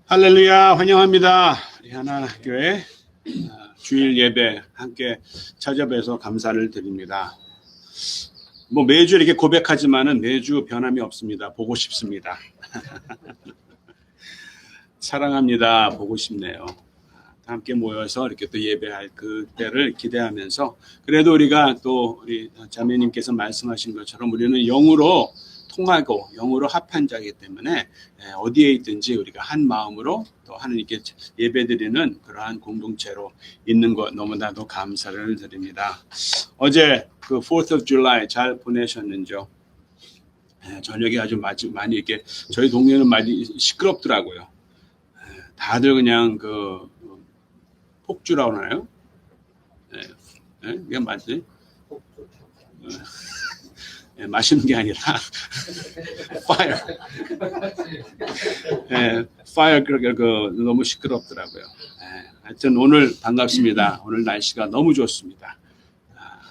할렐루야, 환영합니다. 우리 하나교회 주일 예배 함께 찾아뵈서 감사를 드립니다. 매주 이렇게 고백하지만은 매주 변함이 없습니다. 보고 싶습니다. 사랑합니다. 보고 싶네요. 함께 모여서 이렇게 또 예배할 그때를 기대하면서 그래도 우리가 또 우리 자매님께서 말씀하신 것처럼 우리는 영으로 통하고 영으로 합한 자이기 때문에 어디에 있든지 우리가 한 마음으로 또 하나님께 예배드리는 그러한 공동체로 있는 것 너무나도 감사를 드립니다. 어제 그 4th of July 잘 보내셨는지요? 저녁에 아주 많이 이렇게 저희 동네는 많이 시끄럽더라고요. 다들 그냥 그 폭주라고 하나요? 이게 맞지? 마시는 게 아니라 fire. fire 너무 시끄럽더라고요. 하여튼 오늘 반갑습니다. 오늘 날씨가 너무 좋습니다.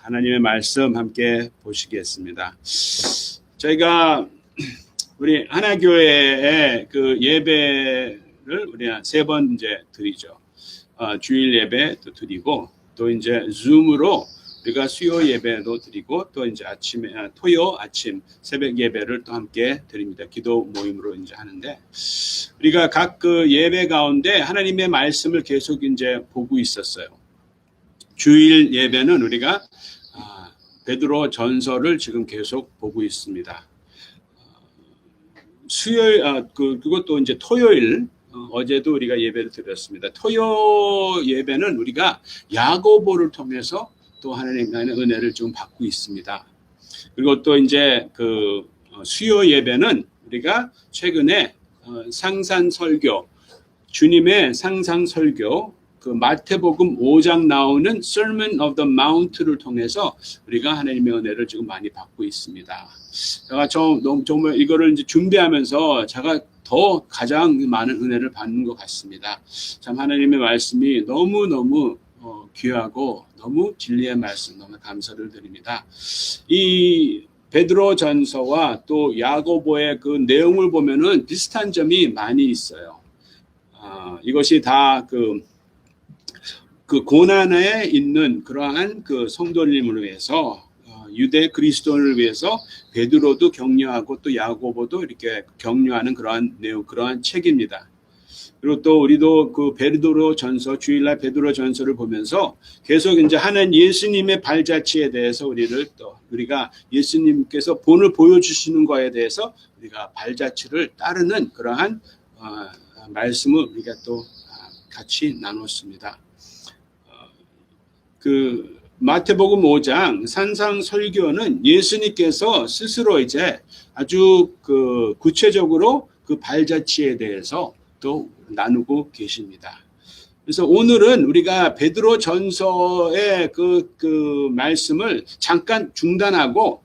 하나님의 말씀 함께 보시겠습니다. 저희가 우리 하나교회의 그 예배를 우리 3번 이제 드리죠. 주일 예배도 드리고 또 이제 줌으로 우리가 수요 예배도 드리고 또 이제 아침에 토요 아침 새벽 예배를 또 함께 드립니다. 기도 모임으로 이제 하는데 우리가 각 그 예배 가운데 하나님의 말씀을 계속 이제 보고 있었어요. 주일 예배는 우리가 베드로 전서를 지금 계속 보고 있습니다. 수요일 그것도 이제 토요일 어제도 우리가 예배를 드렸습니다. 토요 예배는 우리가 야고보를 통해서 또 하나님의 은혜를 좀 받고 있습니다. 그리고 또 이제 그 수요 예배는 우리가 최근에 상산 설교, 주님의 상상 설교, 그 마태복음 5장 나오는 Sermon of the Mount를 통해서 우리가 하나님의 은혜를 지금 많이 받고 있습니다. 제가 정말 이거를 이제 준비하면서 제가 더 가장 많은 은혜를 받는 것 같습니다. 참 하나님의 말씀이 너무너무 귀하고 너무 진리의 말씀 너무 감사를 드립니다. 이 베드로 전서와 또 야고보의 그 내용을 보면은 비슷한 점이 많이 있어요. 이것이 다 그 고난에 있는 그러한 그 성도님을 위해서 유대 그리스도인을 위해서 베드로도 격려하고 또 야고보도 이렇게 격려하는 그러한 내용, 그러한 책입니다. 그리고 또 우리도 그 베드로 전서, 주일날 베드로 전서를 보면서 계속 이제 하는 예수님의 발자취에 대해서 우리가 예수님께서 본을 보여주시는 거에 대해서 우리가 발자취를 따르는 그러한 말씀을 우리가 또 같이 나눴습니다. 그 마태복음 5장 산상 설교는 예수님께서 스스로 이제 아주 그 구체적으로 그 발자취에 대해서 또 나누고 계십니다. 그래서 오늘은 우리가 베드로 전서의 그 말씀을 잠깐 중단하고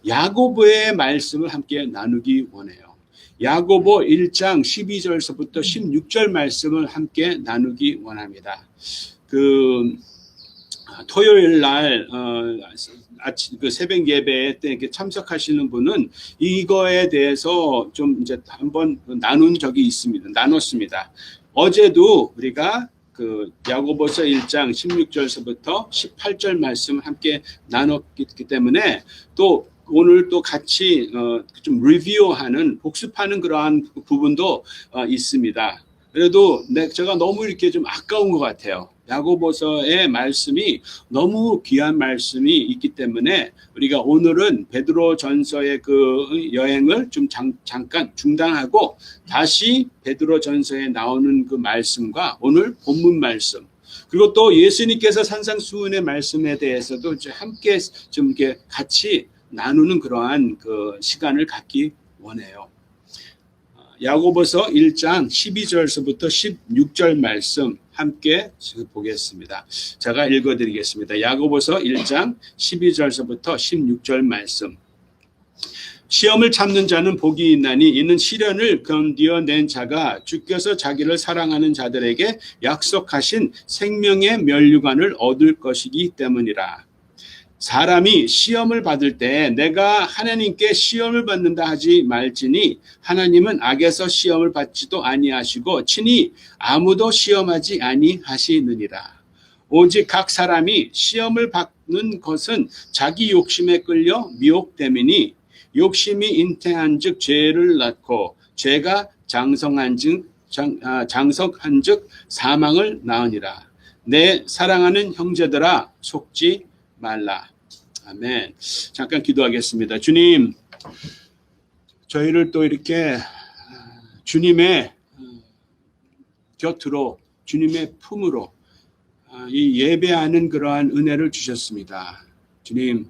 야고보의 말씀을 함께 나누기 원해요. 야고보 1장 12절서부터 16절 말씀을 함께 나누기 원합니다. 토요일 날 아침 그 새벽 예배에 때 이렇게 참석하시는 분은 이거에 대해서 좀 이제 한번 나눈 적이 있습니다. 나눴습니다. 어제도 우리가 그 야고보서 1장 16절서부터 18절 말씀 함께 나눴기 때문에 또 오늘 또 같이 좀 리뷰하는 복습하는 그러한 부분도 있습니다. 그래도 제가 너무 이렇게 좀 아까운 것 같아요. 야고보서의 말씀이 너무 귀한 말씀이 있기 때문에 우리가 오늘은 베드로 전서의 그 여행을 좀 잠깐 중단하고 다시 베드로 전서에 나오는 그 말씀과 오늘 본문 말씀 그리고 또 예수님께서 산상수훈의 말씀에 대해서도 함께 좀 이렇게 같이 나누는 그러한 그 시간을 갖기 원해요. 야고보서 1장 12절서부터 16절 말씀 함께 보겠습니다. 제가 읽어드리겠습니다. 야고보서 1장 12절서부터 16절 말씀. 시험을 참는 자는 복이 있나니 이는 시련을 견디어낸 자가 주께서 자기를 사랑하는 자들에게 약속하신 생명의 면류관을 얻을 것이기 때문이라. 사람이 시험을 받을 때 내가 하나님께 시험을 받는다 하지 말지니 하나님은 악에서 시험을 받지도 아니하시고 친히 아무도 시험하지 아니하시느니라. 오직 각 사람이 시험을 받는 것은 자기 욕심에 끌려 미혹됨이니 욕심이 잉태한즉 죄를 낳고 죄가 장성한즉 사망을 낳으니라. 내 사랑하는 형제들아 속지 말라. 아멘. 잠깐 기도하겠습니다. 주님, 저희를 또 이렇게 주님의 곁으로, 주님의 품으로 이 예배하는 그러한 은혜를 주셨습니다. 주님,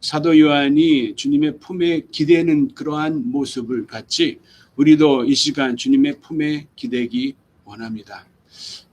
사도 요한이 주님의 품에 기대는 그러한 모습을 같이 우리도 이 시간 주님의 품에 기대기 원합니다.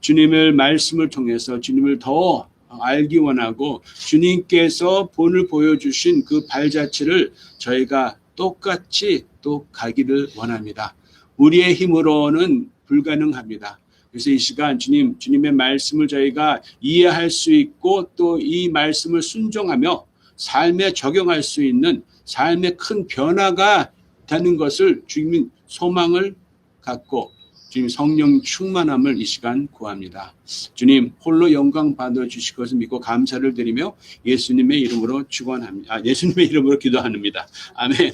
주님의 말씀을 통해서 주님을 더 알기 원하고 주님께서 본을 보여주신 그 발자취를 저희가 똑같이 또 가기를 원합니다. 우리의 힘으로는 불가능합니다. 그래서 이 시간 주님의 말씀을 저희가 이해할 수 있고 또 이 말씀을 순종하며 삶에 적용할 수 있는 삶의 큰 변화가 되는 것을 주님 소망을 갖고 주님 성령 충만함을 이 시간 구합니다. 주님 홀로 영광 받아 주실 것을 믿고 감사를 드리며 예수님의 이름으로 축원합니다. 예수님의 이름으로 기도합니다. 아멘.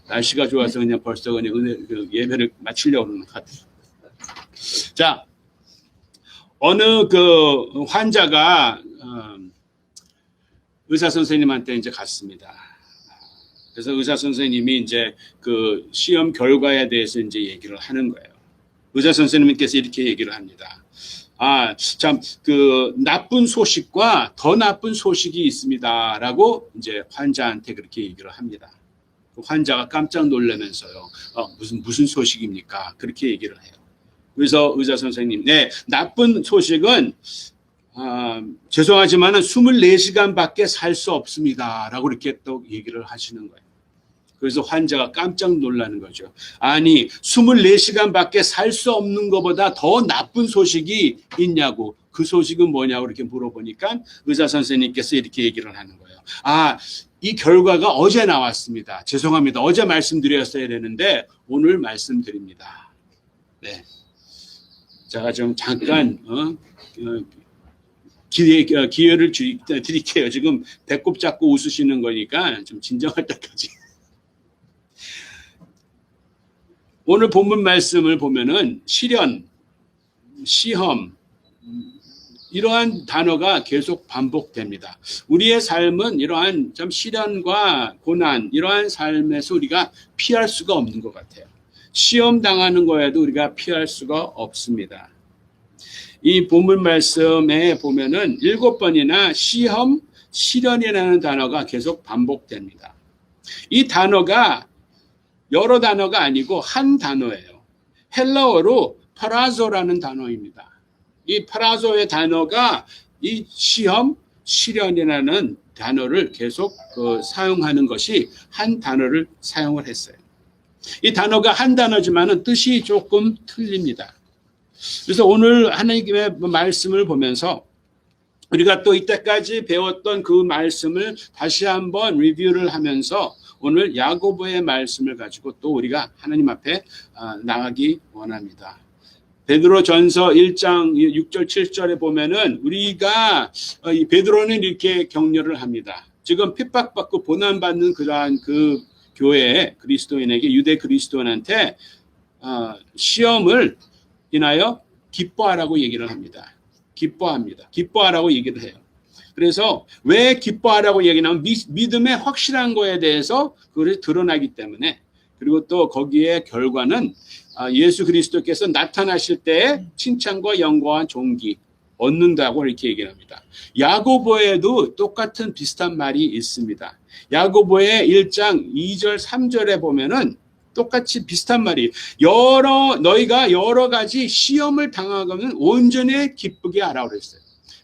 날씨가 좋아서 그냥 벌써 그냥 예배를 마치려고 하는 것 같아요. 자, 어느 그 환자가 의사 선생님한테 이제 갔습니다. 그래서 의사 선생님이 이제 그 시험 결과에 대해서 이제 얘기를 하는 거예요. 의사 선생님께서 이렇게 얘기를 합니다. 참, 그 나쁜 소식과 더 나쁜 소식이 있습니다라고 이제 환자한테 그렇게 얘기를 합니다. 환자가 깜짝 놀라면서요. 무슨 소식입니까? 그렇게 얘기를 해요. 그래서 의사 선생님, 네, 나쁜 소식은 죄송하지만은 24시간밖에 살 수 없습니다라고 이렇게 또 얘기를 하시는 거예요. 그래서 환자가 깜짝 놀라는 거죠. 아니 24시간밖에 살 수 없는 것보다 더 나쁜 소식이 있냐고. 그 소식은 뭐냐고 이렇게 물어보니까 의사 선생님께서 이렇게 얘기를 하는 거예요. 이 결과가 어제 나왔습니다. 죄송합니다. 어제 말씀드렸어야 되는데 오늘 말씀드립니다. 네. 제가 좀 잠깐 기회를 드릴게요. 지금 배꼽 잡고 웃으시는 거니까 좀 진정할 때까지. 오늘 본문 말씀을 보면은 시련, 시험 이러한 단어가 계속 반복됩니다. 우리의 삶은 이러한 좀 시련과 고난 이러한 삶에서 우리가 피할 수가 없는 것 같아요. 시험 당하는 거에도 우리가 피할 수가 없습니다. 이 본문 말씀에 보면은 7번이나 시험, 시련이라는 단어가 계속 반복됩니다. 이 단어가 여러 단어가 아니고 한 단어예요. 헬라어로 파라조라는 단어입니다. 이 파라조의 단어가 이 시험, 시련이라는 단어를 계속 사용하는 것이 한 단어를 사용을 했어요. 이 단어가 한 단어지만은 뜻이 조금 틀립니다. 그래서 오늘 하나님의 말씀을 보면서 우리가 또 이때까지 배웠던 그 말씀을 다시 한번 리뷰를 하면서 오늘 야고보의 말씀을 가지고 또 우리가 하나님 앞에 나가기 원합니다. 베드로전서 1장 6절 7절에 보면은 우리가 베드로는 이렇게 격려를 합니다. 지금 핍박받고 고난받는 그러한 그 교회 그리스도인에게 유대 그리스도인한테 시험을 인하여 기뻐하라고 얘기를 합니다. 기뻐합니다. 기뻐하라고 얘기를 해요. 그래서 왜 기뻐하라고 얘기하면 믿음의 확실한 거에 대해서 그것이 드러나기 때문에 그리고 또 거기에 결과는 예수 그리스도께서 나타나실 때의 칭찬과 영광과 존귀 얻는다고 이렇게 얘기를 합니다. 야고보에도 똑같은 비슷한 말이 있습니다. 야고보의 1장 2절 3절에 보면은 똑같이 비슷한 말이 너희가 여러 가지 시험을 당하거든 온전히 기쁘게 하라고 그랬어요.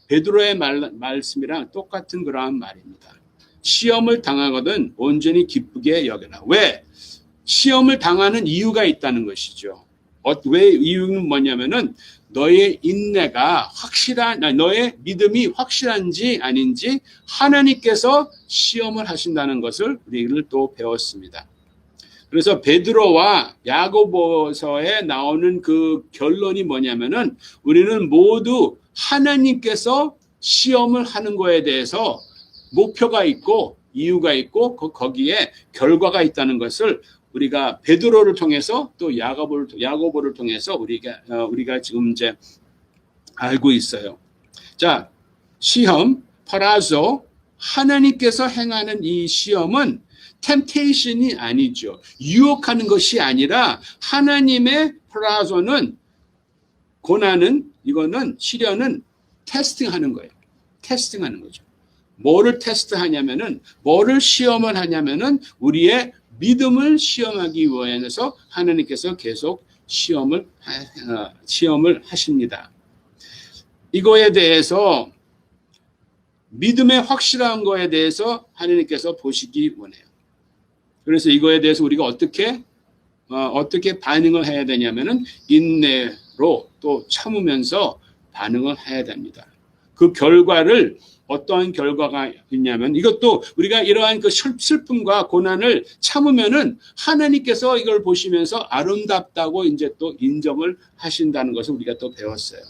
베드로의 말씀이랑 똑같은 그러한 말입니다. 시험을 당하거든 온전히 기쁘게 여겨라. 왜? 시험을 당하는 이유가 있다는 것이죠. 왜 이유는 뭐냐면은 너의 인내가 너의 믿음이 확실한지 아닌지 하나님께서 시험을 하신다는 것을 우리는 또 배웠습니다. 그래서 베드로와 야고보서에 나오는 그 결론이 뭐냐면은 우리는 모두 하나님께서 시험을 하는 거에 대해서 목표가 있고 이유가 있고 거기에 결과가 있다는 것을 우리가 베드로를 통해서 또 야고보를 통해서 우리가 지금 이제 알고 있어요. 자, 시험, 파라조, 하나님께서 행하는 이 시험은 템테이션이 아니죠. 유혹하는 것이 아니라 하나님의 파라조는 고난은 이거는 시련은 테스팅하는 거예요. 테스팅하는 거죠. 뭐를 테스트하냐면은 뭐를 시험을 하냐면은 우리의 믿음을 시험하기 위해서 하나님께서 계속 시험을 하십니다. 이거에 대해서 믿음의 확실한 거에 대해서 하나님께서 보시기 원해요. 그래서 이거에 대해서 우리가 어떻게 반응을 해야 되냐면은 인내로 또 참으면서 반응을 해야 됩니다. 그 결과를 어떠한 결과가 있냐면 이것도 우리가 이러한 그 슬픔과 고난을 참으면은 하나님께서 이걸 보시면서 아름답다고 이제 또 인정을 하신다는 것을 우리가 또 배웠어요.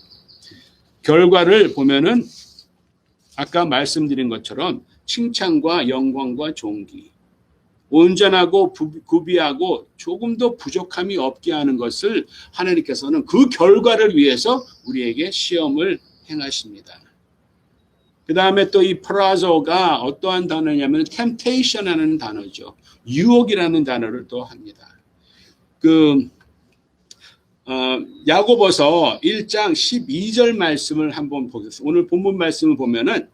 결과를 보면은 아까 말씀드린 것처럼 칭찬과 영광과 존귀, 온전하고 구비하고 조금도 부족함이 없게 하는 것을 하나님께서는 그 결과를 위해서 우리에게 시험을 행하십니다. 그 다음에 또 이 프라조가 어떠한 단어냐면 temptation이라는 단어죠. 유혹이라는 단어를 또 합니다. 야고보서 1장 12절 말씀을 한번 보겠습니다. 오늘 본문 말씀을 보면은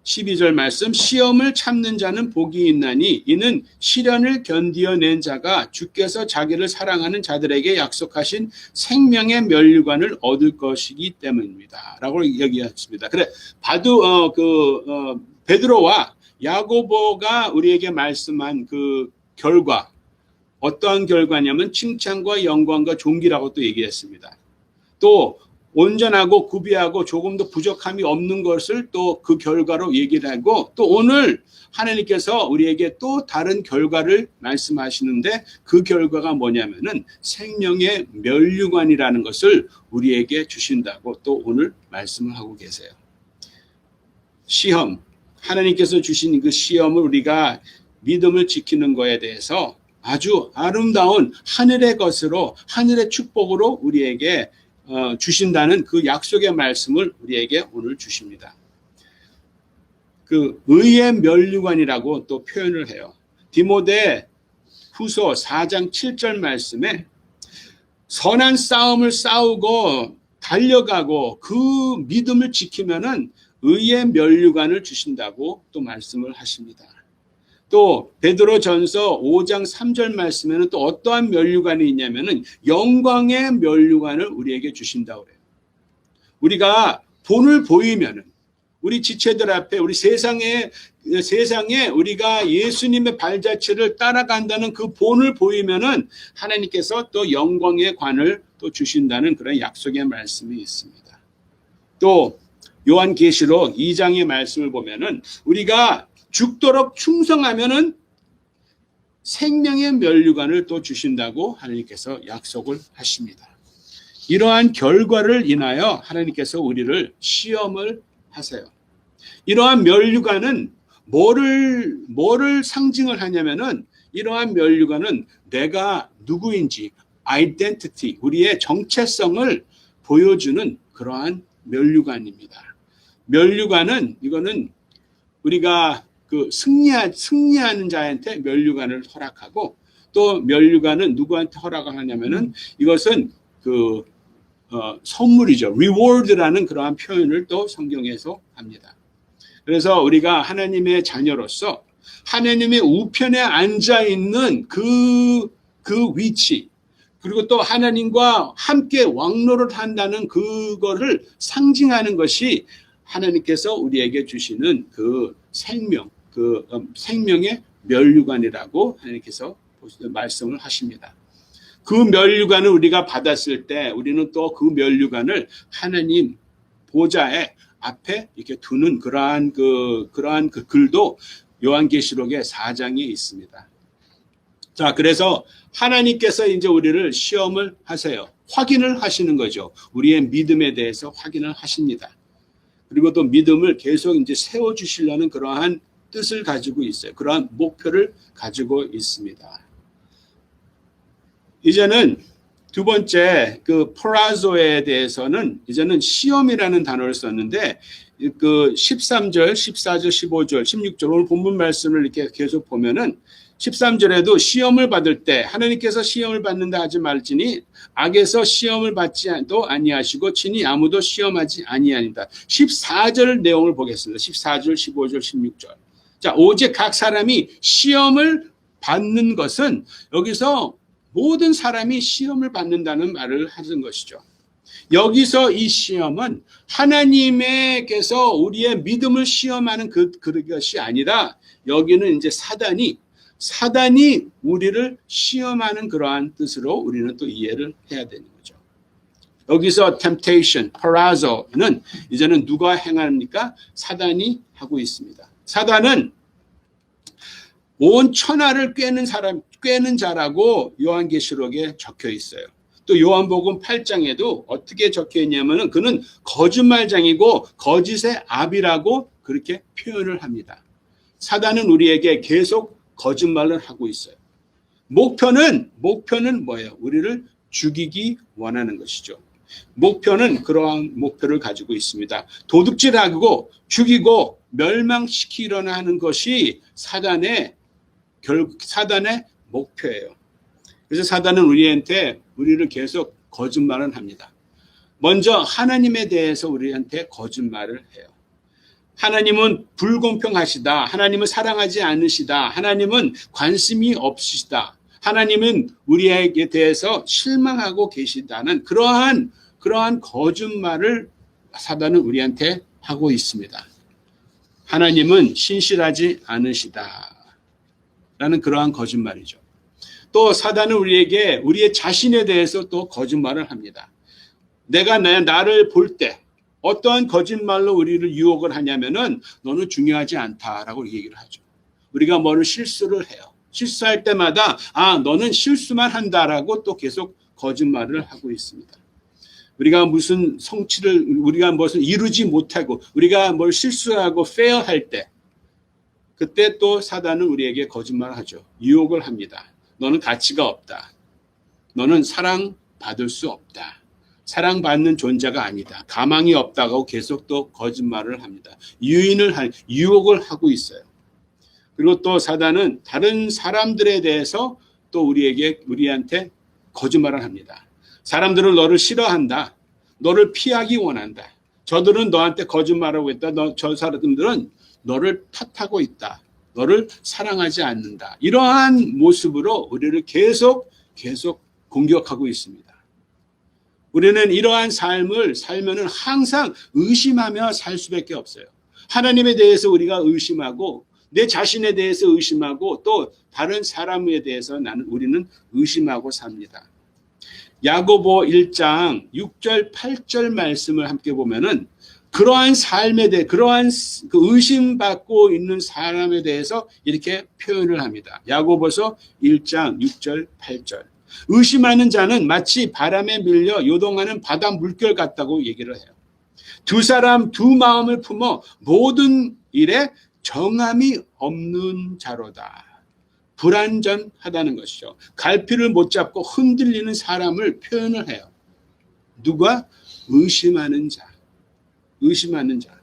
12절 말씀, 시험을 참는 자는 복이 있나니 이는 시련을 견디어낸 자가 주께서 자기를 사랑하는 자들에게 약속하신 생명의 면류관을 얻을 것이기 때문입니다. 라고 얘기했습니다. 그래, 베드로와 야고보가 우리에게 말씀한 그 결과, 어떠한 결과냐면 칭찬과 영광과 존귀라고 또 얘기했습니다. 또 온전하고 구비하고 조금도 부족함이 없는 것을 또 그 결과로 얘기를 하고 또 오늘 하나님께서 우리에게 또 다른 결과를 말씀하시는데 그 결과가 뭐냐면은 생명의 면류관이라는 것을 우리에게 주신다고 또 오늘 말씀을 하고 계세요. 시험, 하나님께서 주신 그 시험을 우리가 믿음을 지키는 거에 대해서 아주 아름다운 하늘의 것으로 하늘의 축복으로 우리에게 주신다는 그 약속의 말씀을 우리에게 오늘 주십니다. 그 의의 면류관이라고 또 표현을 해요. 디모데 후서 4장 7절 말씀에 선한 싸움을 싸우고 달려가고 그 믿음을 지키면은 의의 면류관을 주신다고 또 말씀을 하십니다. 또 베드로전서 5장 3절 말씀에는 또 어떠한 면류관이 있냐면은 영광의 면류관을 우리에게 주신다고 그래요. 우리가 본을 보이면은 우리 지체들 앞에 우리 세상에 우리가 예수님의 발자취를 따라간다는 그 본을 보이면은 하나님께서 또 영광의 관을 또 주신다는 그런 약속의 말씀이 있습니다. 또 요한계시록 2장의 말씀을 보면은 우리가 죽도록 충성하면은 생명의 면류관을 또 주신다고 하나님께서 약속을 하십니다. 이러한 결과를 인하여 하나님께서 우리를 시험을 하세요. 이러한 면류관은 뭐를 상징을 하냐면은 이러한 면류관은 내가 누구인지 아이덴티티, 우리의 정체성을 보여주는 그러한 면류관입니다. 면류관은 이거는 우리가 그 승리하는 자한테 면류관을 허락하고 또 면류관은 누구한테 허락을 하냐면은 이것은 선물이죠. reward라는 그러한 표현을 또 성경에서 합니다. 그래서 우리가 하나님의 자녀로서 하나님의 우편에 앉아 있는 그 위치, 그리고 또 하나님과 함께 왕노를 한다는 그거를 상징하는 것이 하나님께서 우리에게 주시는 그 생명의 면류관이라고 하나님께서 말씀을 하십니다. 그 면류관을 우리가 받았을 때 우리는 또 그 면류관을 하나님 보좌에 앞에 이렇게 두는 그러한 그 글도 요한계시록의 4장에 있습니다. 자, 그래서 하나님께서 이제 우리를 시험을 하세요. 확인을 하시는 거죠. 우리의 믿음에 대해서 확인을 하십니다. 그리고 또 믿음을 계속 이제 세워주시려는 그러한 뜻을 가지고 있어요. 그러한 목표를 가지고 있습니다. 이제는 두 번째 그 포라조에 대해서는 이제는 시험이라는 단어를 썼는데 그 13절, 14절, 15절, 16절 오늘 본문 말씀을 이렇게 계속 보면은 13절에도 시험을 받을 때 하나님께서 시험을 받는다 하지 말지니 악에서 시험을 받지도 아니하시고 친히 아무도 시험하지 아니하니라. 14절 내용을 보겠습니다. 14절, 15절, 16절. 자, 오직 각 사람이 시험을 받는 것은 여기서 모든 사람이 시험을 받는다는 말을 하는 것이죠. 여기서 이 시험은 하나님께서 우리의 믿음을 시험하는 그것이 아니라 여기는 이제 사단이 우리를 시험하는 그러한 뜻으로 우리는 또 이해를 해야 되는 거죠. 여기서 temptation, parazo는 이제는 누가 행합니까? 사단이 하고 있습니다. 사단은 온 천하를 꿰는 자라고 요한계시록에 적혀 있어요. 또 요한복음 8장에도 어떻게 적혀 있냐면은 그는 거짓말장이고 거짓의 압이라고 그렇게 표현을 합니다. 사단은 우리에게 계속 거짓말을 하고 있어요. 목표는 뭐예요? 우리를 죽이기 원하는 것이죠. 목표는 그러한 목표를 가지고 있습니다. 도둑질하고 죽이고 멸망시키려는 하는 것이 사단의 목표예요. 그래서 사단은 우리를 계속 거짓말을 합니다. 먼저 하나님에 대해서 우리한테 거짓말을 해요. 하나님은 불공평하시다. 하나님은 사랑하지 않으시다. 하나님은 관심이 없으시다. 하나님은 우리에게 대해서 실망하고 계시다는 그러한 거짓말을 사단은 우리한테 하고 있습니다. 하나님은 신실하지 않으시다. 라는 그러한 거짓말이죠. 또 사단은 우리의 자신에 대해서 또 거짓말을 합니다. 내가 나를 볼 때 어떠한 거짓말로 우리를 유혹을 하냐면은 너는 중요하지 않다라고 얘기를 하죠. 우리가 뭐를 실수를 해요. 실수할 때마다 너는 실수만 한다라고 또 계속 거짓말을 하고 있습니다. 우리가 무슨 우리가 무슨 이루지 못하고 우리가 뭘 실수하고 fail할 때 그때 또 사단은 우리에게 거짓말을 하죠. 유혹을 합니다. 너는 가치가 없다. 너는 사랑받을 수 없다. 사랑받는 존재가 아니다. 가망이 없다고 계속 또 거짓말을 합니다. 유혹을 하고 있어요. 그리고 또 사단은 다른 사람들에 대해서 또 우리한테 거짓말을 합니다. 사람들은 너를 싫어한다. 너를 피하기 원한다. 저들은 너한테 거짓말하고 있다. 저 사람들은 너를 탓하고 있다. 너를 사랑하지 않는다. 이러한 모습으로 우리를 계속 공격하고 있습니다. 우리는 이러한 삶을 살면은 항상 의심하며 살 수밖에 없어요. 하나님에 대해서 우리가 의심하고 내 자신에 대해서 의심하고 또 다른 사람에 대해서 우리는 의심하고 삽니다. 야고보 1장 6절 8절 말씀을 함께 보면은 그러한 삶에 대해 그러한 그 의심받고 있는 사람에 대해서 이렇게 표현을 합니다. 야고보서 1장 6절 8절. 의심하는 자는 마치 바람에 밀려 요동하는 바다 물결 같다고 얘기를 해요. 두 사람 두 마음을 품어 모든 일에 정함이 없는 자로다. 불완전하다는 것이죠. 갈피를 못 잡고 흔들리는 사람을 표현을 해요. 누가? 의심하는 자. 의심하는 자.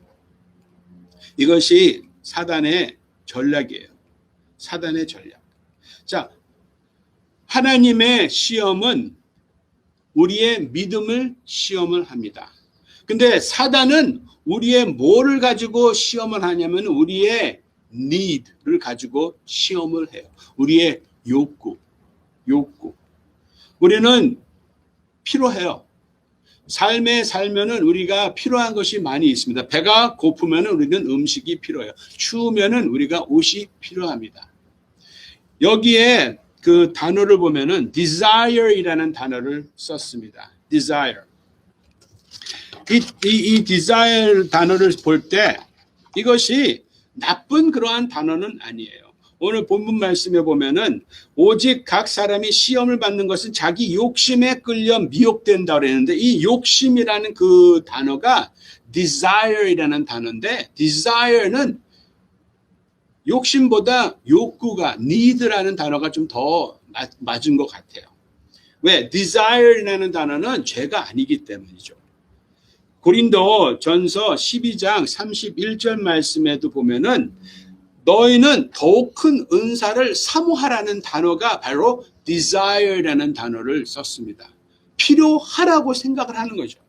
이것이 사단의 전략이에요. 사단의 전략. 자, 하나님의 시험은 우리의 믿음을 시험을 합니다. 근데 사단은 우리의 뭐를 가지고 시험을 하냐면 우리의 need를 가지고 시험을 해요. 우리의 욕구. 우리는 필요해요. 삶에 살면은 우리가 필요한 것이 많이 있습니다. 배가 고프면은 우리는 음식이 필요해요. 추우면은 우리가 옷이 필요합니다. 여기에 그 단어를 보면은 desire이라는 단어를 썼습니다. desire. 이 desire 단어를 볼 때 이것이 나쁜 그러한 단어는 아니에요. 오늘 본문 말씀에 보면은 오직 각 사람이 시험을 받는 것은 자기 욕심에 끌려 미혹된다 그랬는데 이 욕심이라는 그 단어가 desire이라는 단어인데 desire는 욕심보다 욕구가 need라는 단어가 좀 더 맞은 것 같아요. 왜? desire라는 단어는 죄가 아니기 때문이죠. 고린도 전서 12장 31절 말씀에도 보면은 너희는 더욱 큰 은사를 사모하라는 단어가 바로 desire라는 단어를 썼습니다. 필요하라고 생각을 하는 거죠.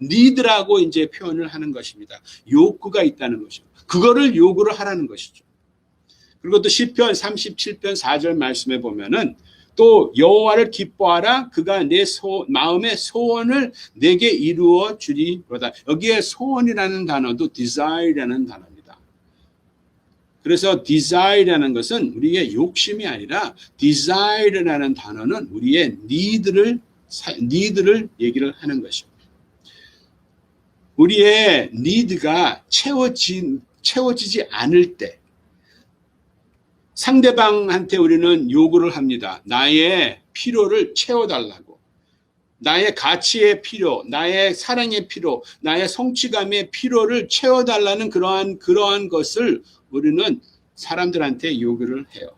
need라고 이제 표현을 하는 것입니다. 욕구가 있다는 것이죠. 그거를 요구를 하라는 것이죠. 그리고 또 시편 37편 4절 말씀에 보면은 또 여호와를 기뻐하라 그가 내 마음의 소원을 내게 이루어 주리로다. 여기에 소원이라는 단어도 desire라는 단어입니다. 그래서 desire라는 것은 우리의 욕심이 아니라 desire라는 단어는 우리의 need를 얘기를 하는 것입니다. 우리의 need가 채워지지 않을 때 상대방한테 우리는 요구를 합니다. 나의 필요를 채워달라고. 나의 가치의 필요, 나의 사랑의 필요, 나의 성취감의 필요를 채워달라는 그러한 것을 우리는 사람들한테 요구를 해요.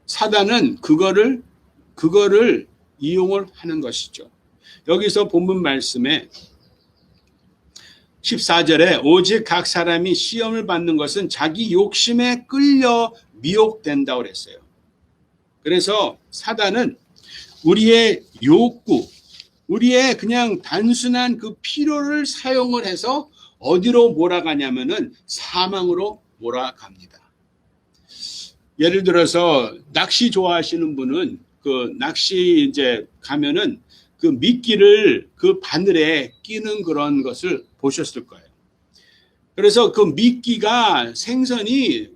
사단은 그거를 이용을 하는 것이죠. 여기서 본문 말씀에 14절에 오직 각 사람이 시험을 받는 것은 자기 욕심에 끌려 미혹된다고 그랬어요. 그래서 사단은 우리의 욕구, 우리의 그냥 단순한 그 필요를 사용을 해서 어디로 몰아가냐면은 사망으로 몰아갑니다. 예를 들어서 낚시 좋아하시는 분은 그 낚시 이제 가면은 그 미끼를 그 바늘에 끼는 그런 것을 보셨을 거예요. 그래서 그 미끼가 생선이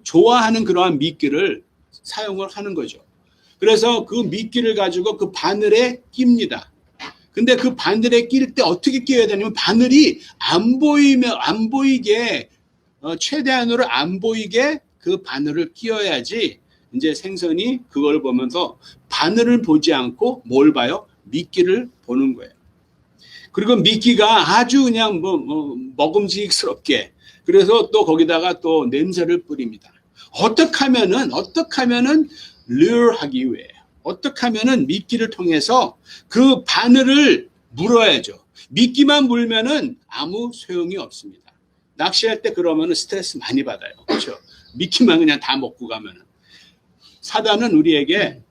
좋아하는 그러한 미끼를 사용을 하는 거죠. 그래서 그 미끼를 가지고 그 바늘에 낍니다. 근데 그 바늘에 낄 때 어떻게 끼워야 되냐면 바늘이 안 보이게 최대한으로 안 보이게 그 바늘을 끼워야지 이제 생선이 그걸 보면서 바늘을 보지 않고 뭘 봐요? 미끼를 보는 거예요. 그리고 미끼가 아주 그냥 먹음직스럽게 그래서 또 거기다가 또 냄새를 뿌립니다. 어떻게 하면은 lure하기 위해 어떻게 하면은 미끼를 통해서 그 바늘을 물어야죠. 미끼만 물면은 아무 소용이 없습니다. 낚시할 때 그러면은 스트레스 많이 받아요. 그렇죠? 미끼만 그냥 다 먹고 가면은. 사단은 우리에게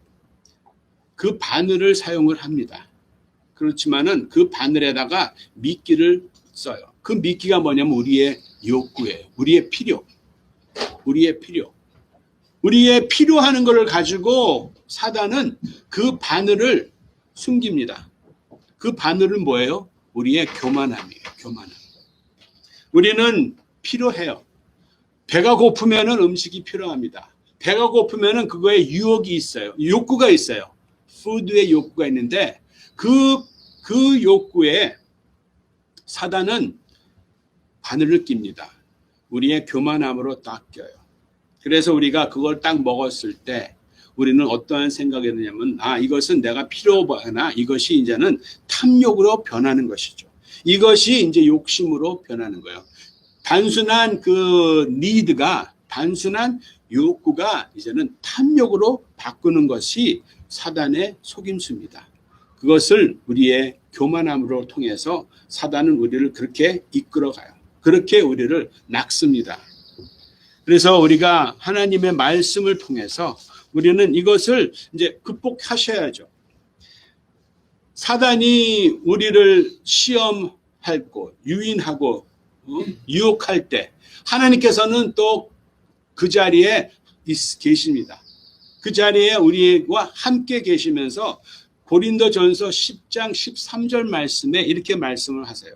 그 바늘을 사용을 합니다. 그렇지만은 그 바늘에다가 미끼를 써요. 그 미끼가 뭐냐면 우리의 욕구예요. 우리의 필요. 우리의 필요하는 것을 가지고 사단은 그 바늘을 숨깁니다. 그 바늘은 뭐예요? 우리의 교만함이에요. 교만함. 우리는 필요해요. 배가 고프면은 음식이 필요합니다. 배가 고프면은 그거에 유혹이 있어요. 욕구가 있어요. 푸드의 욕구가 있는데 그 욕구에 사단은 바늘을 낍니다. 우리의 교만함으로 딱 껴요. 그래서 우리가 그걸 딱 먹었을 때 우리는 어떠한 생각이 드냐면 이것은 내가 필요하나 이것이 이제는 탐욕으로 변하는 것이죠. 이것이 이제 욕심으로 변하는 거예요. 단순한 그 니드가 단순한 욕구가 이제는 탐욕으로 바꾸는 것이 사단의 속임수입니다. 그것을 우리의 교만함으로 통해서 사단은 우리를 그렇게 이끌어가요. 그렇게 우리를 낚습니다. 그래서 우리가 하나님의 말씀을 통해서 우리는 이것을 이제 극복하셔야죠. 사단이 우리를 시험하고 유인하고 유혹할 때 하나님께서는 또 그 자리에 계십니다. 그 자리에 우리와 함께 계시면서 고린도전서 10장 13절 말씀에 이렇게 말씀을 하세요.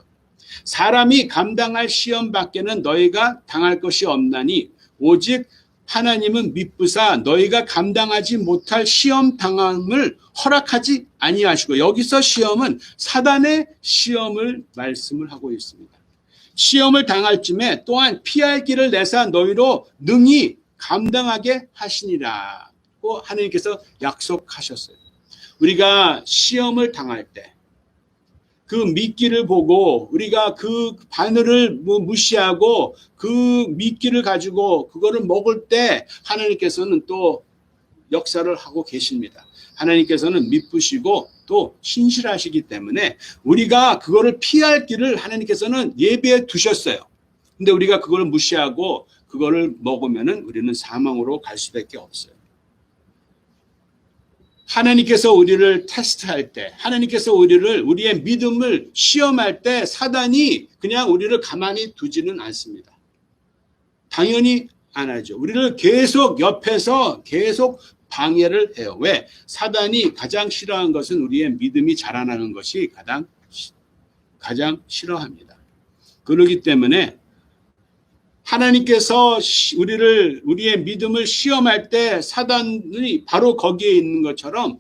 사람이 감당할 시험 밖에는 너희가 당할 것이 없나니 오직 하나님은 미쁘사 너희가 감당하지 못할 시험 당함을 허락하지 아니하시고, 여기서 시험은 사단의 시험을 말씀을 하고 있습니다. 시험을 당할 쯤에 또한 피할 길을 내사 너희로 능히 감당하게 하시니라고 하나님께서 약속하셨어요. 우리가 시험을 당할 때 그 미끼를 보고 우리가 그 바늘을 무시하고 그 미끼를 가지고 그거를 먹을 때 하나님께서는 또 역사를 하고 계십니다. 하나님께서는 미쁘시고 또 신실하시기 때문에 우리가 그거를 피할 길을 하나님께서는 예비해 두셨어요. 근데 우리가 그걸 무시하고 그거를 먹으면은 우리는 사망으로 갈 수밖에 없어요. 하나님께서 우리를 테스트할 때, 하나님께서 우리의 믿음을 시험할 때 사단이 그냥 우리를 가만히 두지는 않습니다. 당연히 안 하죠. 우리를 계속 옆에서 계속 방해를 해요. 왜? 사단이 가장 싫어하는 것은 우리의 믿음이 자라나는 것이 가장 싫어합니다. 그렇기 때문에 하나님께서 우리의 믿음을 시험할 때 사단이 바로 거기에 있는 것처럼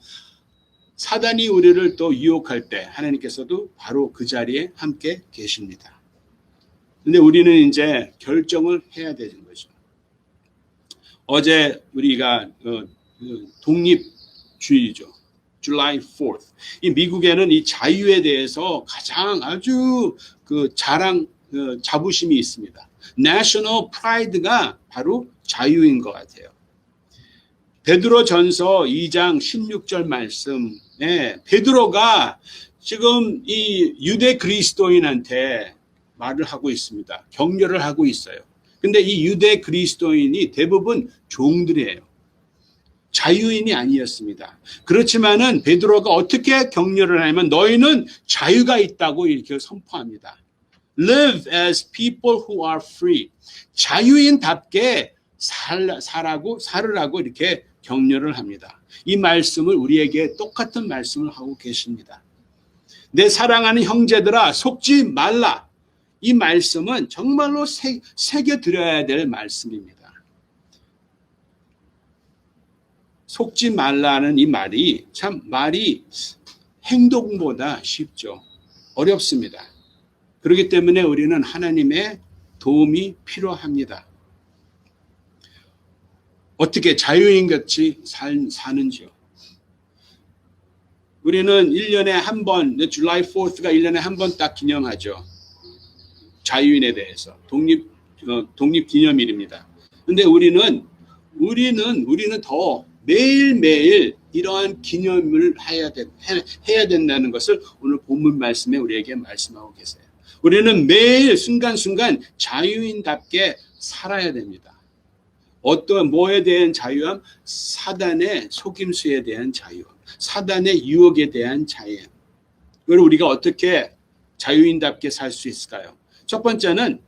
사단이 우리를 또 유혹할 때 하나님께서도 바로 그 자리에 함께 계십니다. 근데 우리는 이제 결정을 해야 되는 거죠. 어제 우리가 독립주의죠. July 4th. 이 미국에는 이 자유에 대해서 가장 아주 자부심이 있습니다. National Pride가 바로 자유인 것 같아요. 베드로전서 2장 16절 말씀에 베드로가 지금 이 유대 그리스도인한테 말을 하고 있습니다. 격려를 하고 있어요. 근데 이 유대 그리스도인이 대부분 종들이에요. 자유인이 아니었습니다. 그렇지만은 베드로가 어떻게 격려를 하냐면 너희는 자유가 있다고 이렇게 선포합니다. Live as people who are free. 자유인답게 살으라고 이렇게 격려를 합니다. 이 말씀을 우리에게 똑같은 말씀을 하고 계십니다. 내 사랑하는 형제들아 속지 말라. 이 말씀은 정말로 새겨드려야 될 말씀입니다. 속지 말라는 이 말이 말이 행동보다 쉽죠. 어렵습니다. 그렇기 때문에 우리는 하나님의 도움이 필요합니다. 어떻게 자유인같이 사는지요. 우리는 1년에 한 번, July 4th가 1년에 한 번 딱 기념하죠. 자유인에 대해서. 독립기념일입니다. 근데 우리는 더 매일매일 이러한 기념을 해야 된다는 것을 오늘 본문 말씀에 우리에게 말씀하고 계세요. 우리는 매일 순간순간 자유인답게 살아야 됩니다. 뭐에 대한 자유함? 사단의 속임수에 대한 자유함. 사단의 유혹에 대한 자유함. 그걸 우리가 어떻게 자유인답게 살 수 있을까요? 첫 번째는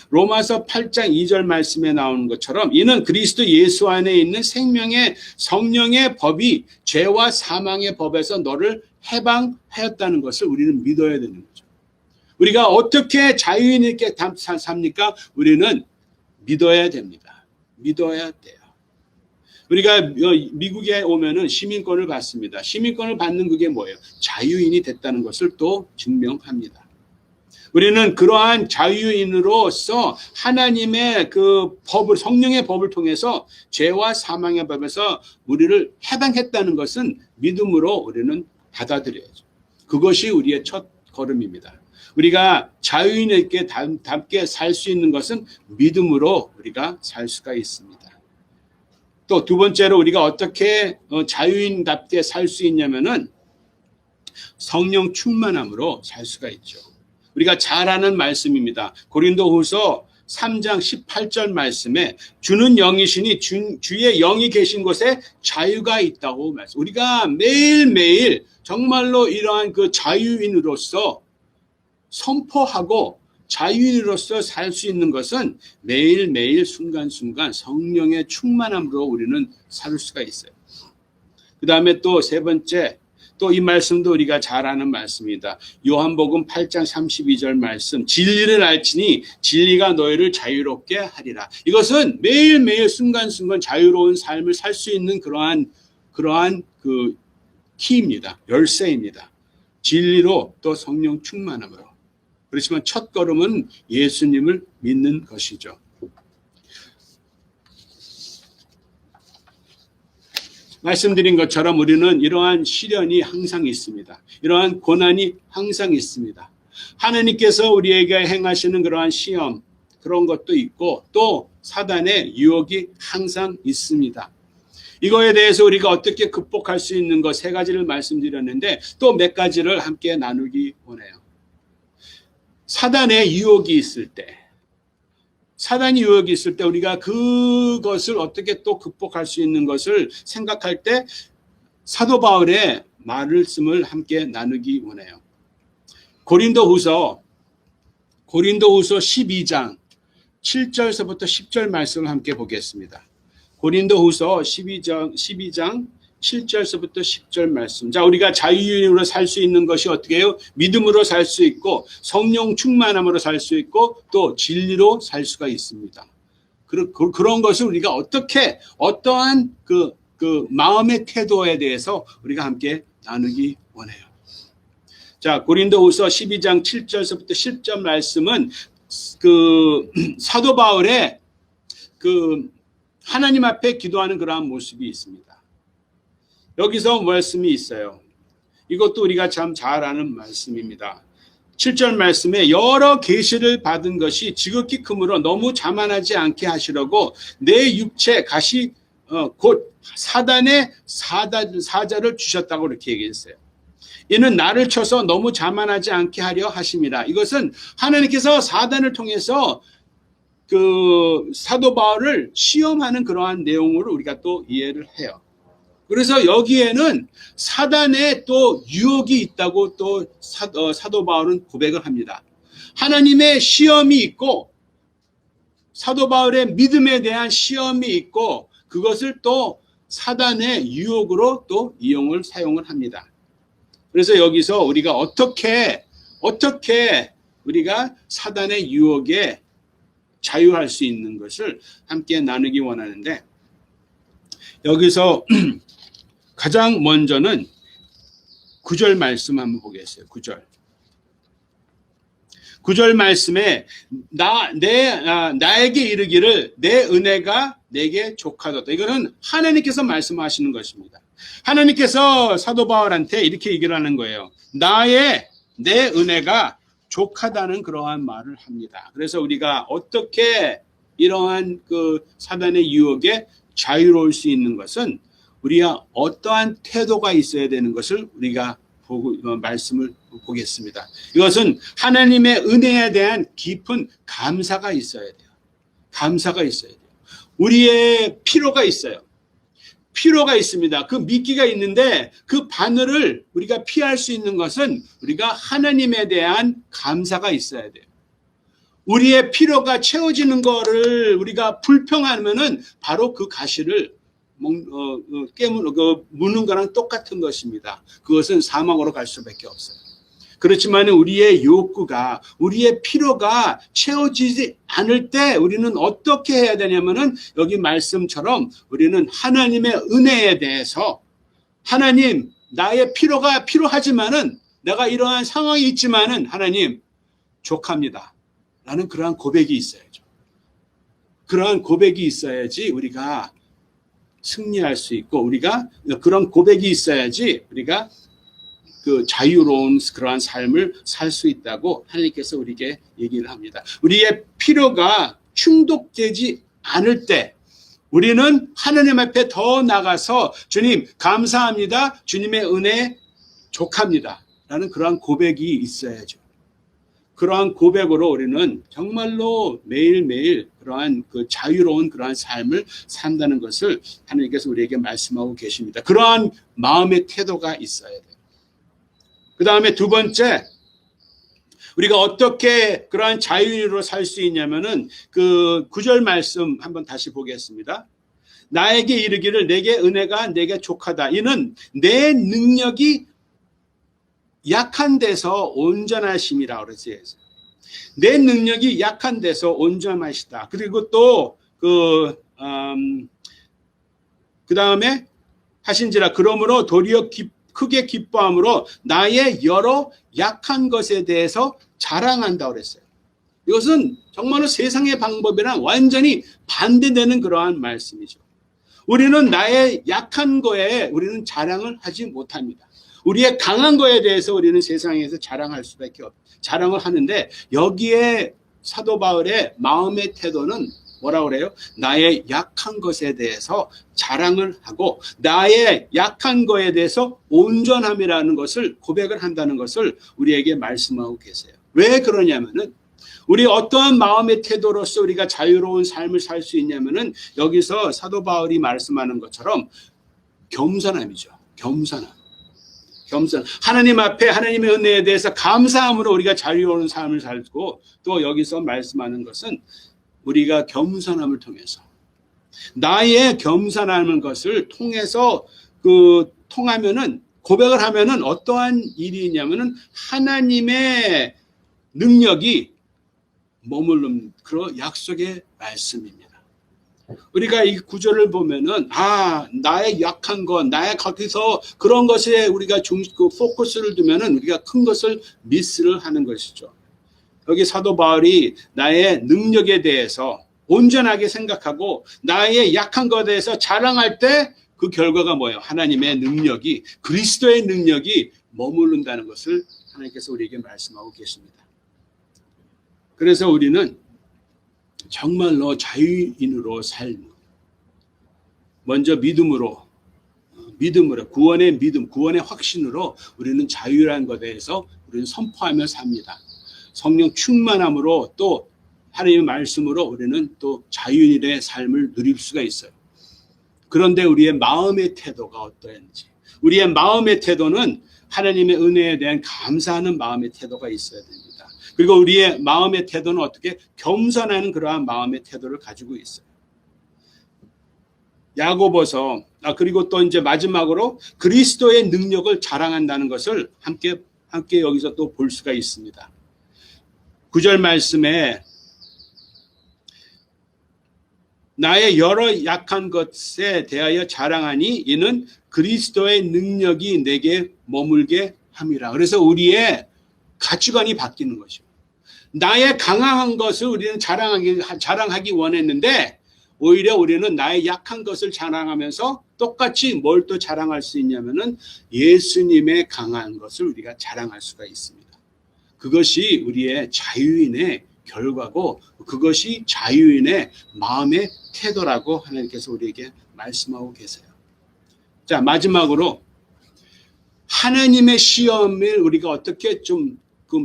로마서 8장 2절 말씀에 나오는 것처럼 이는 그리스도 예수 안에 있는 생명의 성령의 법이 죄와 사망의 법에서 너를 해방하였다는 것을 우리는 믿어야 되는 거죠. 우리가 어떻게 자유인 있게 삽니까? 우리는 믿어야 됩니다. 믿어야 돼요. 우리가 미국에 오면은 시민권을 받습니다. 시민권을 받는 그게 뭐예요? 자유인이 됐다는 것을 또 증명합니다. 우리는 그러한 자유인으로서 하나님의 그 법을, 성령의 법을 통해서 죄와 사망의 법에서 우리를 해방했다는 것은 믿음으로 우리는 받아들여야죠. 그것이 우리의 첫 걸음입니다. 우리가 자유인에게 답게 살 수 있는 것은 믿음으로 우리가 살 수가 있습니다. 또 두 번째로 우리가 어떻게 자유인답게 살 수 있냐면은 성령 충만함으로 살 수가 있죠. 우리가 잘 아는 말씀입니다. 고린도후서 3장 18절 말씀에 주는 영이시니 주의 영이 계신 곳에 자유가 있다고 말씀. 우리가 매일매일 정말로 이러한 그 자유인으로서 선포하고 자유인으로서 살 수 있는 것은 매일매일 순간순간 성령의 충만함으로 우리는 살 수가 있어요. 그 다음에 또 세 번째, 또 이 말씀도 우리가 잘 아는 말씀입니다. 요한복음 8장 32절 말씀, 진리를 알지니 진리가 너희를 자유롭게 하리라. 이것은 매일매일 순간순간 자유로운 삶을 살 수 있는 그러한 그 키입니다. 열쇠입니다. 진리로 또 성령 충만함으로. 그렇지만 첫 걸음은 예수님을 믿는 것이죠. 말씀드린 것처럼 우리는 이러한 시련이 항상 있습니다. 이러한 고난이 항상 있습니다. 하나님께서 우리에게 행하시는 그러한 시험, 그런 것도 있고 또 사단의 유혹이 항상 있습니다. 이거에 대해서 우리가 어떻게 극복할 수 있는 것 세 가지를 말씀드렸는데 또 몇 가지를 함께 나누기 원해요. 사단의 유혹이 있을 때, 우리가 그것을 어떻게 또 극복할 수 있는 것을 생각할 때 사도 바울의 말씀을 함께 나누기 원해요. 고린도후서 12장 7절서부터 10절 말씀을 함께 보겠습니다. 고린도후서 12장 7절서부터 10절 말씀. 자, 우리가 자유인으로 살 수 있는 것이 어떻게 해요? 믿음으로 살 수 있고 성령 충만함으로 살 수 있고 또 진리로 살 수가 있습니다. 그런 것을 우리가 어떠한 그 마음의 태도에 대해서 우리가 함께 나누기 원해요. 자, 고린도후서 12장 7절서부터 10절 말씀은 그 사도 바울의 그 하나님 앞에 기도하는 그러한 모습이 있습니다. 여기서 말씀이 있어요. 이것도 우리가 참 잘 아는 말씀입니다. 7절 말씀에 여러 계시를 받은 것이 지극히 크므로 너무 자만하지 않게 하시려고 내 육체 가시 곧 사단의 사자를 주셨다고 이렇게 얘기했어요. 이는 나를 쳐서 너무 자만하지 않게 하려 하심이라. 이것은 하나님께서 사단을 통해서 그 사도 바울을 시험하는 그러한 내용으로 우리가 또 이해를 해요. 그래서 여기에는 사단의 또 유혹이 있다고 또 사도 바울은 고백을 합니다. 하나님의 시험이 있고 사도 바울의 믿음에 대한 시험이 있고 그것을 또 사단의 유혹으로 또 사용을 합니다. 그래서 여기서 우리가 어떻게 우리가 사단의 유혹에 자유할 수 있는 것을 함께 나누기 원하는데 여기서 가장 먼저는 9절 말씀 한번 보겠어요. 9절 말씀에 나에게 이르기를 내 은혜가 내게 족하도다. 이거는 하나님께서 말씀하시는 것입니다. 하나님께서 사도 바울한테 이렇게 얘기를 하는 거예요. 내 은혜가 족하다는 그러한 말을 합니다. 그래서 우리가 어떻게 이러한 그 사단의 유혹에 자유로울 수 있는 것은 우리가 어떠한 태도가 있어야 되는 것을 우리가 말씀을 보겠습니다. 이것은 하나님의 은혜에 대한 깊은 감사가 있어야 돼요. 감사가 있어야 돼요. 우리의 필요가 있어요. 필요가 있습니다. 그 미끼가 있는데 그 바늘을 우리가 피할 수 있는 것은 우리가 하나님에 대한 감사가 있어야 돼요. 우리의 필요가 채워지는 거를 우리가 불평하면은 바로 그 가시를 무는 거랑 똑같은 것입니다. 그것은 사망으로 갈 수밖에 없어요. 그렇지만 우리의 욕구가, 우리의 필요가 채워지지 않을 때 우리는 어떻게 해야 되냐면은 여기 말씀처럼 우리는 하나님의 은혜에 대해서 하나님, 나의 필요가 필요하지만은 내가 이러한 상황이 있지만은 하나님, 족합니다. 라는 그러한 고백이 있어야죠. 그러한 고백이 있어야지 우리가 승리할 수 있고 우리가 그런 고백이 있어야지 우리가 그 자유로운 그러한 삶을 살 수 있다고 하나님께서 우리에게 얘기를 합니다. 우리의 필요가 충족되지 않을 때 우리는 하나님 앞에 더 나가서 주님 감사합니다. 주님의 은혜 족합니다. 라는 그러한 고백이 있어야죠. 그러한 고백으로 우리는 정말로 매일매일 그러한 그 자유로운 그러한 삶을 산다는 것을 하나님께서 우리에게 말씀하고 계십니다. 그러한 마음의 태도가 있어야 돼요. 그 다음에 두 번째, 우리가 어떻게 그러한 자유인으로 살 수 있냐면은 그 9절 말씀 한번 다시 보겠습니다. 나에게 이르기를 내게 은혜가 내게 족하다. 이는 내 능력이 약한 데서 온전하심이라고 그랬어요. 내 능력이 약한 데서 온전하시다. 그리고 또 그 다음에 하신지라 그러므로 도리어 크게 기뻐함으로 나의 여러 약한 것에 대해서 자랑한다고 그랬어요. 이것은 정말로 세상의 방법이랑 완전히 반대되는 그러한 말씀이죠. 우리는 나의 약한 거에 우리는 자랑을 하지 못합니다. 우리의 강한 거에 대해서 우리는 세상에서 자랑할 수밖에 자랑을 하는데, 여기에 사도 바울의 마음의 태도는 뭐라고 그래요? 나의 약한 것에 대해서 자랑을 하고 나의 약한 거에 대해서 온전함이라는 것을 고백을 한다는 것을 우리에게 말씀하고 계세요. 왜 그러냐면은 우리 어떠한 마음의 태도로서 우리가 자유로운 삶을 살 수 있냐면은 여기서 사도 바울이 말씀하는 것처럼 겸손함이죠. 겸손함. 하나님 앞에 하나님의 은혜에 대해서 감사함으로 우리가 자유로운 삶을 살고, 또 여기서 말씀하는 것은 우리가 겸손함을 통해서 나의 겸손함을 것을 통해서 통하면은 고백을 하면은 어떠한 일이 있냐면은 하나님의 능력이 머무르는 그런 약속의 말씀입니다. 우리가 이 구절을 보면은 나의 약한 것, 나의 거기서 그런 것에 우리가 포커스를 두면은 우리가 큰 것을 미스를 하는 것이죠. 여기 사도 바울이 나의 능력에 대해서 온전하게 생각하고 나의 약한 것에 대해서 자랑할 때 그 결과가 뭐예요? 하나님의 능력이, 그리스도의 능력이 머무른다는 것을 하나님께서 우리에게 말씀하고 계십니다. 그래서 우리는 정말로 자유인으로 삶, 먼저 믿음으로 구원의 믿음, 구원의 확신으로 우리는 자유라는 것에 대해서 우리는 선포하며 삽니다. 성령 충만함으로 또 하나님의 말씀으로 우리는 또 자유인의 삶을 누릴 수가 있어요. 그런데 우리의 마음의 태도가 어떠한지, 우리의 마음의 태도는 하나님의 은혜에 대한 감사하는 마음의 태도가 있어야 됩니다. 그리고 우리의 마음의 태도는 어떻게 겸손하는 그러한 마음의 태도를 가지고 있어요. 야고보서 그리고 또 이제 마지막으로 그리스도의 능력을 자랑한다는 것을 함께 여기서 또 볼 수가 있습니다. 9절 말씀에 나의 여러 약한 것에 대하여 자랑하니 이는 그리스도의 능력이 내게 머물게 함이라. 그래서 우리의 가치관이 바뀌는 것이죠. 나의 강한 것을 우리는 자랑하기 원했는데 오히려 우리는 나의 약한 것을 자랑하면서 똑같이 뭘 또 자랑할 수 있냐면은 예수님의 강한 것을 우리가 자랑할 수가 있습니다. 그것이 우리의 자유인의 결과고 그것이 자유인의 마음의 태도라고 하나님께서 우리에게 말씀하고 계세요. 자, 마지막으로 하나님의 시험을 우리가 어떻게 좀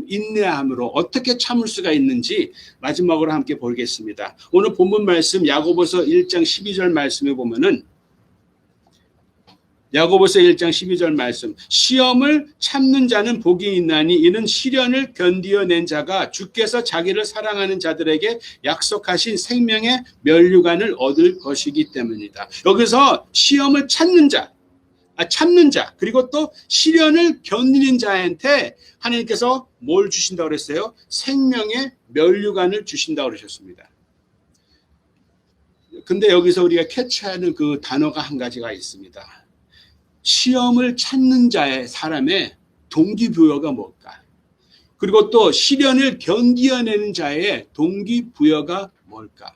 인내함으로 어떻게 참을 수가 있는지 마지막으로 함께 보겠습니다. 오늘 본문 말씀 야고보서 1장 12절 말씀에 보면은 야고보서 1장 12절 말씀, 시험을 참는 자는 복이 있나니 이는 시련을 견디어낸 자가 주께서 자기를 사랑하는 자들에게 약속하신 생명의 면류관을 얻을 것이기 때문이다. 여기서 시험을 참는 자 그리고 또 시련을 견디는 자한테 하나님께서 뭘 주신다고 그랬어요? 생명의 면류관을 주신다고 그러셨습니다. 근데 여기서 우리가 캐치하는 그 단어가 한 가지가 있습니다. 시험을 찾는 자의 사람의 동기부여가 뭘까? 그리고 또 시련을 견디어내는 자의 동기부여가 뭘까?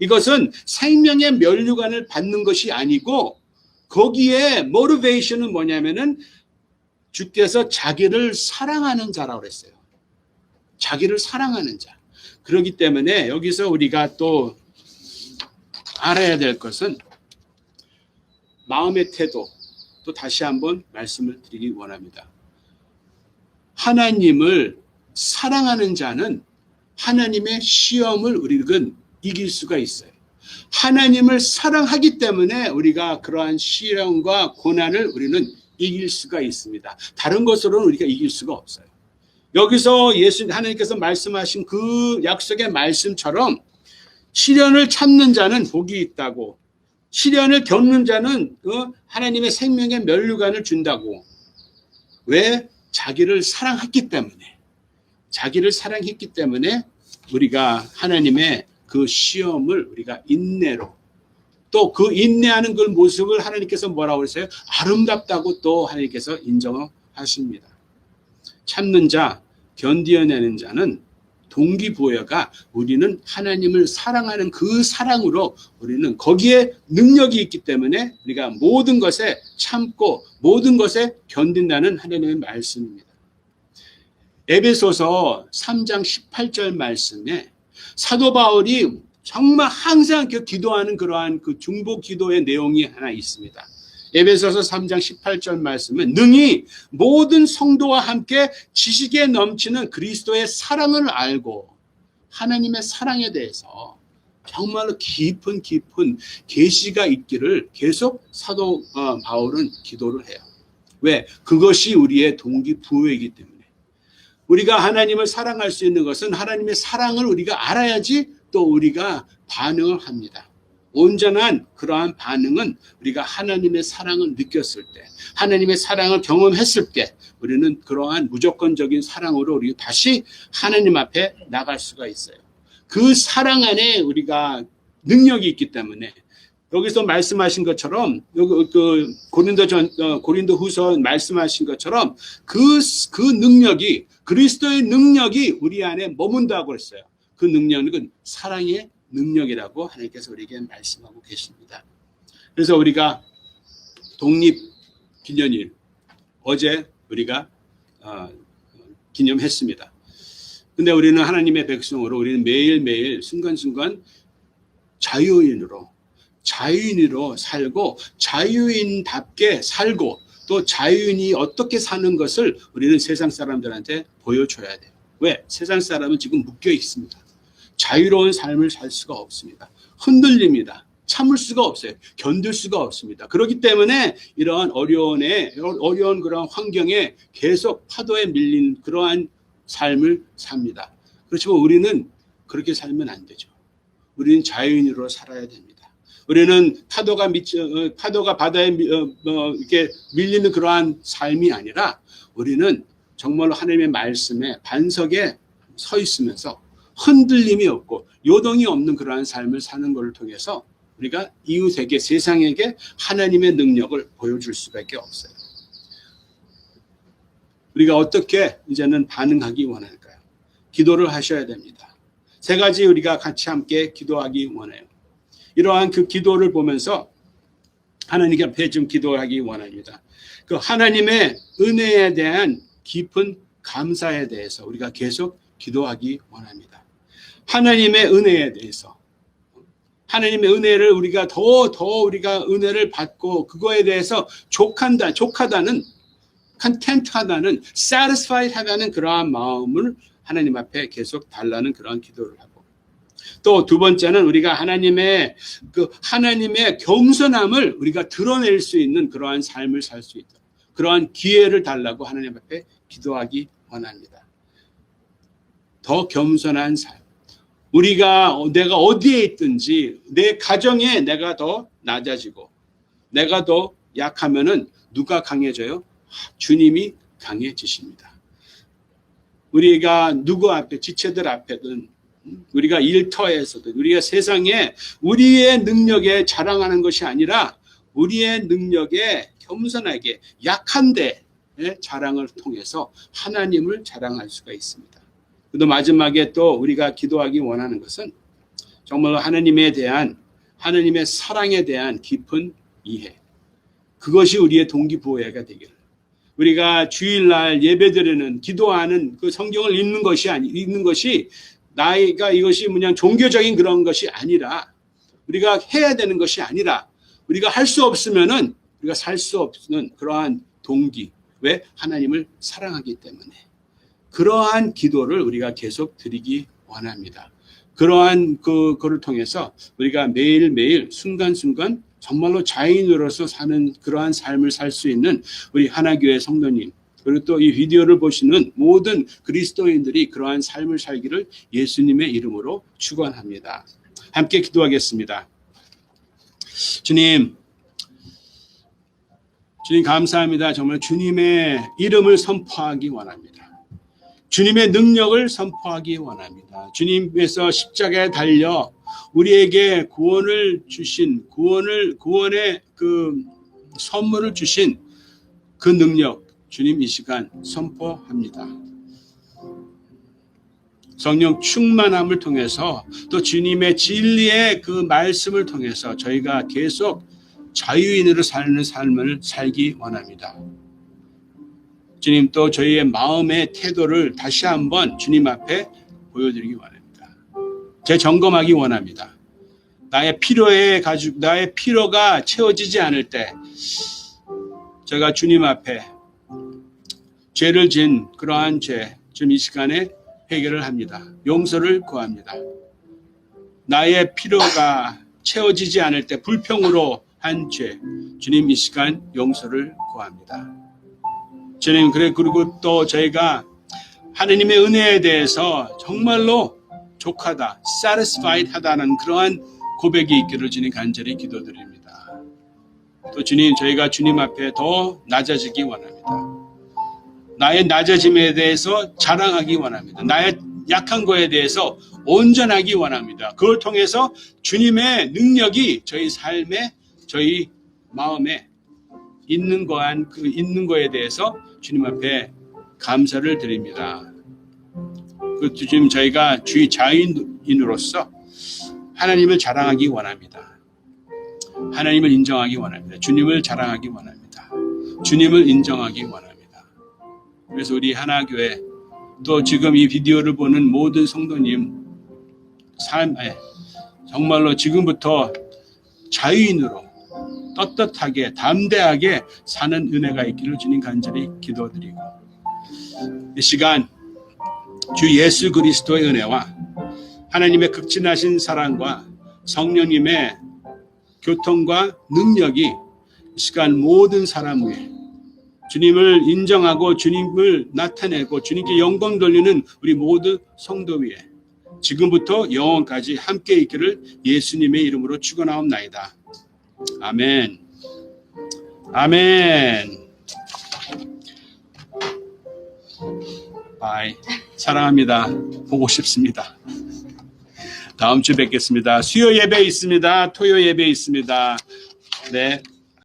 이것은 생명의 면류관을 받는 것이 아니고 거기에 모티베이션은 뭐냐면은 주께서 자기를 사랑하는 자라고 그랬어요. 자기를 사랑하는 자. 그렇기 때문에 여기서 우리가 또 알아야 될 것은 마음의 태도, 또 다시 한번 말씀을 드리기 원합니다. 하나님을 사랑하는 자는 하나님의 시험을 우리는 이길 수가 있어요. 하나님을 사랑하기 때문에 우리가 그러한 시련과 고난을 우리는 이길 수가 있습니다. 다른 것으로는 우리가 이길 수가 없어요. 여기서 하나님께서 말씀하신 그 약속의 말씀처럼 시련을 참는 자는 복이 있다고, 시련을 겪는 자는 하나님의 생명의 면류관을 준다고. 왜? 자기를 사랑했기 때문에 우리가 하나님의 그 시험을 우리가 인내로, 또 그 인내하는 그 모습을 하나님께서 뭐라고 했어요? 아름답다고 또 하나님께서 인정하십니다. 참는 자, 견디어내는 자는 동기부여가, 우리는 하나님을 사랑하는 그 사랑으로 우리는 거기에 능력이 있기 때문에 우리가 모든 것에 참고 모든 것에 견딘다는 하나님의 말씀입니다. 에베소서 3장 18절 말씀에 사도 바울이 정말 항상 기도하는 그러한 그 중보 기도의 내용이 하나 있습니다. 에베소서 3장 18절 말씀은 능히 모든 성도와 함께 지식에 넘치는 그리스도의 사랑을 알고, 하나님의 사랑에 대해서 정말로 깊은 계시가 있기를 계속 사도 바울은 기도를 해요. 왜? 그것이 우리의 동기부여이기 때문에. 우리가 하나님을 사랑할 수 있는 것은 하나님의 사랑을 우리가 알아야지 또 우리가 반응을 합니다. 온전한 그러한 반응은 우리가 하나님의 사랑을 느꼈을 때, 하나님의 사랑을 경험했을 때 우리는 그러한 무조건적인 사랑으로 우리 다시 하나님 앞에 나갈 수가 있어요. 그 사랑 안에 우리가 능력이 있기 때문에, 여기서 말씀하신 것처럼 그 고린도후서 말씀하신 것처럼 그 능력이, 그리스도의 능력이 우리 안에 머문다고 했어요. 그 능력은 사랑의 능력이라고 하나님께서 우리에게 말씀하고 계십니다. 그래서 우리가 독립기념일 어제 우리가 기념했습니다. 근데 우리는 하나님의 백성으로 우리는 매일매일 순간순간 자유인으로 살고, 자유인답게 살고, 또 자유인이 어떻게 사는 것을 우리는 세상 사람들한테 보여줘야 돼요. 왜? 세상 사람은 지금 묶여 있습니다. 자유로운 삶을 살 수가 없습니다. 흔들립니다. 참을 수가 없어요. 견딜 수가 없습니다. 그렇기 때문에 이러한 어려운 그런 환경에 계속 파도에 밀린 그러한 삶을 삽니다. 그렇지만 우리는 그렇게 살면 안 되죠. 우리는 자유인으로 살아야 됩니다. 우리는 파도가 바다에 이렇게 밀리는 그러한 삶이 아니라, 우리는 정말로 하나님의 말씀에 반석에 서 있으면서 흔들림이 없고 요동이 없는 그러한 삶을 사는 것을 통해서 우리가 이웃에게, 세상에게 하나님의 능력을 보여줄 수밖에 없어요. 우리가 어떻게 이제는 반응하기 원할까요? 기도를 하셔야 됩니다. 세 가지 우리가 같이 함께 기도하기 원해요. 이러한 그 기도를 보면서 하나님 앞에 좀 기도하기 원합니다. 그 하나님의 은혜에 대한 깊은 감사에 대해서 우리가 계속 기도하기 원합니다. 하나님의 은혜에 대해서, 하나님의 은혜를 우리가 더 우리가 은혜를 받고 그거에 대해서 족하다는, content하다는, satisfied 하다는 그러한 마음을 하나님 앞에 계속 달라는 그러한 기도를 하고, 또 두 번째는 우리가 하나님의 겸손함을 우리가 드러낼 수 있는 그러한 삶을 살 수 있다. 그러한 기회를 달라고 하나님 앞에 기도하기 원합니다. 더 겸손한 삶. 내가 어디에 있든지 내 가정에 내가 더 낮아지고, 내가 더 약하면은 누가 강해져요? 주님이 강해지십니다. 우리가 누구 앞에, 지체들 앞에든, 우리가 일터에서든, 우리가 세상에 우리의 능력에 자랑하는 것이 아니라 우리의 능력에 겸손하게 약한데 자랑을 통해서 하나님을 자랑할 수가 있습니다. 또 마지막에 또 우리가 기도하기 원하는 것은 정말로 하나님의 사랑에 대한 깊은 이해, 그것이 우리의 동기부여가 되기를, 우리가 주일날 예배드리는, 기도하는 그 성경을 읽는 것이 이것이 그냥 종교적인 그런 것이 아니라, 우리가 해야 되는 것이 아니라, 우리가 할 수 없으면은 우리가 살 수 없는 그러한 동기. 왜? 하나님을 사랑하기 때문에. 그러한 기도를 우리가 계속 드리기 원합니다. 그러한 그거를 통해서 우리가 매일매일 순간순간 정말로 자인으로서 사는 그러한 삶을 살 수 있는 우리 하나교회 성도님, 그리고 또 이 비디오를 보시는 모든 그리스도인들이 그러한 삶을 살기를 예수님의 이름으로 축원합니다. 함께 기도하겠습니다. 주님, 주님 감사합니다. 정말 주님의 이름을 선포하기 원합니다. 주님의 능력을 선포하기 원합니다. 주님께서 십자가에 달려 우리에게 구원을 주신 구원의 그 선물을 주신 그 능력 주님 이 시간 선포합니다. 성령 충만함을 통해서 또 주님의 진리의 그 말씀을 통해서 저희가 계속 자유인으로 사는 삶을 살기 원합니다. 주님 또 저희의 마음의 태도를 다시 한번 주님 앞에 보여드리기 원합니다. 재점검하기 원합니다. 나의 필요가 채워지지 않을 때 제가 주님 앞에 죄를 지은 그러한 죄 지금 이 시간에 해결을 합니다. 용서를 구합니다. 나의 필요가 채워지지 않을 때 불평으로 한 죄 주님 이 시간 용서를 구합니다. 주님 그리고 또 저희가 하느님의 은혜에 대해서 정말로 족하다, satisfied 하다는 그러한 고백이 있기를 주님 간절히 기도드립니다. 또 주님 저희가 주님 앞에 더 낮아지기 원합니다. 나의 낮아짐에 대해서 자랑하기 원합니다. 나의 약한 거에 대해서 온전하기 원합니다. 그걸 통해서 주님의 능력이 저희 삶에 저희 마음에 있는 거에 대해서 주님 앞에 감사를 드립니다. 그 지금 저희가 주의 자유인으로서 하나님을 자랑하기 원합니다. 하나님을 인정하기 원합니다. 주님을 자랑하기 원합니다. 주님을 인정하기 원합니다. 그래서 우리 하나교회 또 지금 이 비디오를 보는 모든 성도님 삶에 정말로 지금부터 자유인으로 떳떳하게 담대하게 사는 은혜가 있기를 주님 간절히 기도드리고 이 시간 주 예수 그리스도의 은혜와 하나님의 극진하신 사랑과 성령님의 교통과 능력이 이 시간 모든 사람 위에 주님을 인정하고 주님을 나타내고 주님께 영광 돌리는 우리 모든 성도 위에 지금부터 영원까지 함께 있기를 예수님의 이름으로 축원하옵나이다. 아멘. 아멘. 바이. 사랑합니다. 보고 싶습니다. 다음 주에 뵙겠습니다. 수요 예배 있습니다. 토요 예배 있습니다. 네.